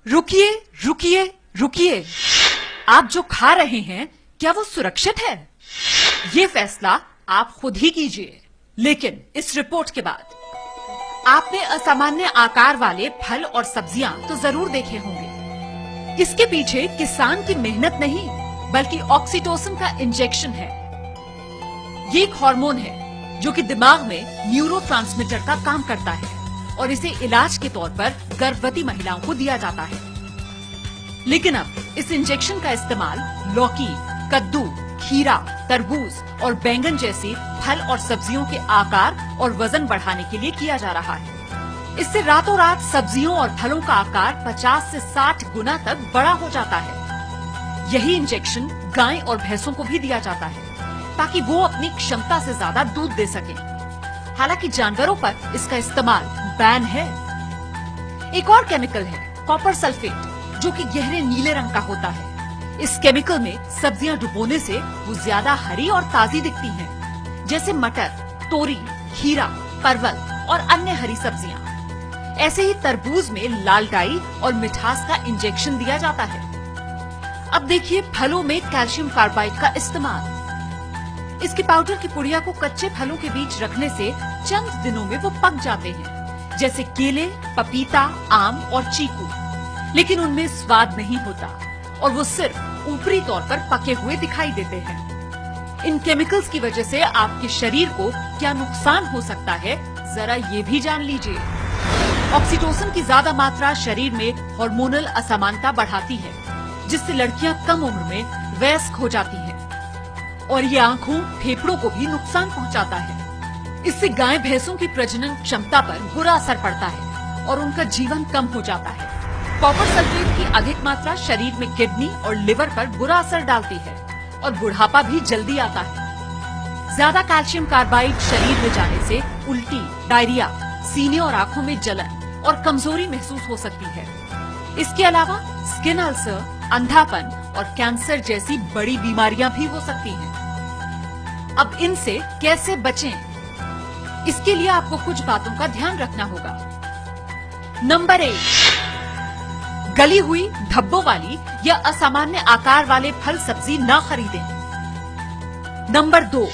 रुकिए रुकिए रुकिए, आप जो खा रहे हैं क्या वो सुरक्षित है? ये फैसला आप खुद ही कीजिए। लेकिन इस रिपोर्ट के बाद आपने असामान्य आकार वाले फल और सब्जियां तो जरूर देखे होंगे। इसके पीछे किसान की मेहनत नहीं बल्कि ऑक्सीटोसिन का इंजेक्शन है। ये एक हार्मोन है जो कि दिमाग में न्यूरोट्रांसमीटर का काम करता है और इसे इलाज के तौर पर गर्भवती महिलाओं को दिया जाता है। लेकिन अब इस इंजेक्शन का इस्तेमाल लौकी, कद्दू, खीरा, तरबूज और बैंगन जैसी फल और सब्जियों के आकार और वजन बढ़ाने के लिए किया जा रहा है। इससे रातों रात सब्जियों और फलों का आकार 50 से 60 गुना तक बड़ा हो जाता है। यही इंजेक्शन गाय और भैंसों को भी दिया जाता है ताकि वो अपनी क्षमता से ज्यादा दूध दे सकें। हालांकि जानवरों पर इसका इस्तेमाल बैन है। एक और केमिकल है कॉपर सल्फेट, जो कि गहरे नीले रंग का होता है। इस केमिकल में सब्जियां डुबोने से वो ज्यादा हरी और ताजी दिखती हैं, जैसे मटर, तोरी, खीरा, परवल और अन्य हरी सब्जियां। ऐसे ही तरबूज में लाल डाई और मिठास का इंजेक्शन दिया जाता है। अब देखिए फलों में कैल्शियम कार्बाइड का इस्तेमाल। इसके पाउडर की पुड़िया को कच्चे फलों के बीच रखने से चंद दिनों में वो पक जाते हैं, जैसे केले, पपीता, आम और चीकू। लेकिन उनमें स्वाद नहीं होता और वो सिर्फ ऊपरी तौर पर पके हुए दिखाई देते हैं। इन केमिकल्स की वजह से आपके शरीर को क्या नुकसान हो सकता है, जरा ये भी जान लीजिए। ऑक्सीटोसिन की ज्यादा मात्रा शरीर में हार्मोनल असमानता बढ़ाती है, जिससे लड़कियां कम उम्र में वयस्क हो जाती हैं और ये आंखों, फेफड़ों को भी नुकसान पहुंचाता है। इससे गाय भैंसों की प्रजनन क्षमता पर बुरा असर पड़ता है और उनका जीवन कम हो जाता है। कॉपर सल्फेट की अधिक मात्रा शरीर में किडनी और लिवर पर बुरा असर डालती है और बुढ़ापा भी जल्दी आता है। ज्यादा कैल्शियम कार्बाइड शरीर में जाने से उल्टी, डायरिया, सीने और आंखों में जलन और कमजोरी महसूस हो सकती है। इसके अलावा स्किन अल्सर, अंधापन और कैंसर जैसी बड़ी बीमारियां भी हो सकती हैं। अब इनसे कैसे बचें? इसके लिए आपको कुछ बातों का ध्यान रखना होगा। नंबर 1, गली हुई, धब्बों वाली या असामान्य आकार वाले फल सब्जी न खरीदें। नंबर 2,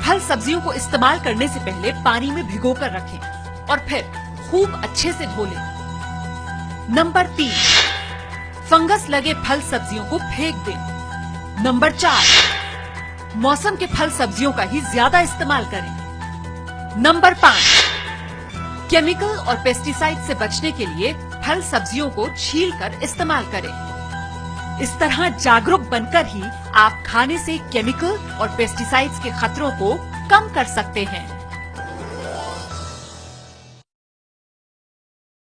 फल सब्जियों को इस्तेमाल करने से पहले पानी में भिगोकर रखें और फिर खूब अच्छे से धो लें। नंबर 3, फंगस लगे फल सब्जियों को फेंक दें। नंबर 4, मौसम के फल सब्जियों का ही ज्यादा इस्तेमाल करें। नंबर 5, केमिकल और पेस्टिसाइड से बचने के लिए फल सब्जियों को छीलकर इस्तेमाल करें। इस तरह जागरूक बनकर ही आप खाने से केमिकल और पेस्टिसाइड्स के खतरों को कम कर सकते हैं।